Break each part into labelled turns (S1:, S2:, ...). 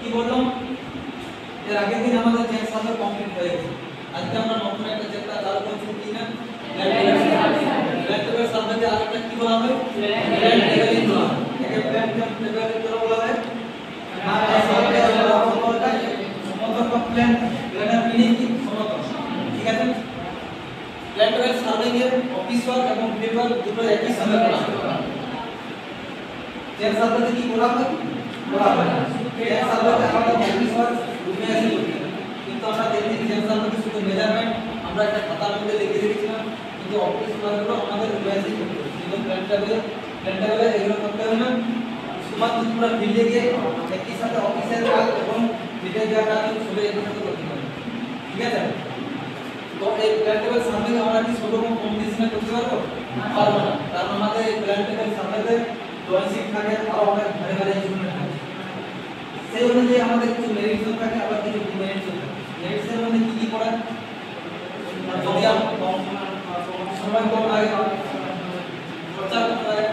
S1: কি বললাম এর আগের দিন আমাদের চেঞ্জ সার্ভে কমপ্লিট হয়ে গেছে আজকে আমরা নতুন একটা চ্যাপ্টার চালু করছি কি না প্ল্যান টেবিল সার্ভেতে আরেকটা কি বলা হয় প্ল্যান টেবিলিং বলা হয় একে প্ল্যান টেবিলিং বলা হয় আর সার্ভে বলা হয় সমতল প্ল্যান প্ল্যানের মিনিং কি সমতল ঠিক আছে প্ল্যান টেবিল সার্ভে এর অফিস ওয়ার্ক এবং ফিল্ড ওয়ার্ক দুটো একই সাথে করা হয় চেঞ্জ সার্ভেতে কি করা হয় চেঞ্জ সার্ভেতে আমাদের অফিস ওয়ার্ক রুমে এসে করতে হয় কিন্তু আমরা দেখি চেঞ্জ সার্ভেতে শুধু মেজারমেন্ট আমরা একটা খাতার মধ্যে লিখে রেখেছিলাম কিন্তু অফিস ওয়ার্কগুলো আমাদের রুমে এসে করতে হয় কিন্তু প্ল্যান টেবিলে এগুলো করতে হবে না শুধুমাত্র পুরো ফিল্ডে গিয়ে একই সাথে অফিসের কাজ এবং ফিল্ডের যা কাজ সবই একসাথে করতে হবে ঠিক আছে তো এই প্ল্যান টেবিল সার্ভে আমরা কি ছোট কোনো কম্পিটিশনে করতে পারবো পারবো না কারণ আমাদের এই প্ল্যান টেবিল সার্ভেতে ড্রয়িং শিট থাকে আর অনেক ভারী ভারী ইনস্ট্রুমেন্ট থাকে সেই অনুযায়ী আমাদের কিছু মেরিট জোন থাকে আবার কিছু ডিমেরিট জোন থাকে মেরিট এর মধ্যে কি কি পড়ে যদি আমরা সময় কম লাগে খরচা কম লাগে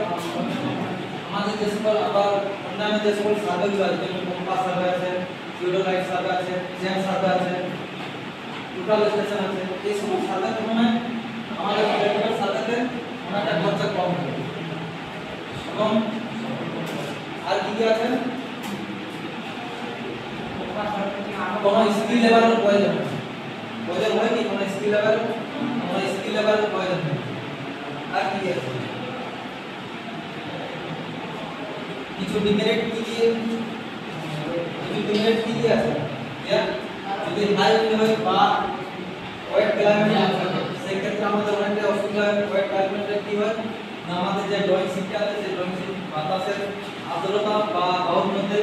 S1: আমাদের যে সকল আবার অন্যান্য যে সকল সার্ভেগুলো আছে যেমন কম্পাস সার্ভে আছে থিওডোলাইট সার্ভে আছে জেম সার্ভে আছে টোটাল স্টেশন আছে এই সব সার্ভে তুলনায় আমাদের প্র্যাকটিক্যাল সার্ভেতে অনেকটা খরচা কম হবে এবং আর কি কি আছে কোন স্কিল লেভেলের প্রয়োজন হয় কি কোন স্কিল লেভেলের প্রয়োজন হয় আর কি আছে কিছু ডিমেরিট কি আছে যদি হাই লেভেল বা ওয়েট ক্লাইমেট আছে সেই ক্ষেত্রে আমাদের অনেকটা অসুবিধা হয় ওয়েট ক্লাইমেটে কি হয় না আমাদের যে ড্রয়িং শিটটা আছে সেই ড্রয়িং শিট বাতাসের আর্দ্রতা বা হাওয়ার মধ্যে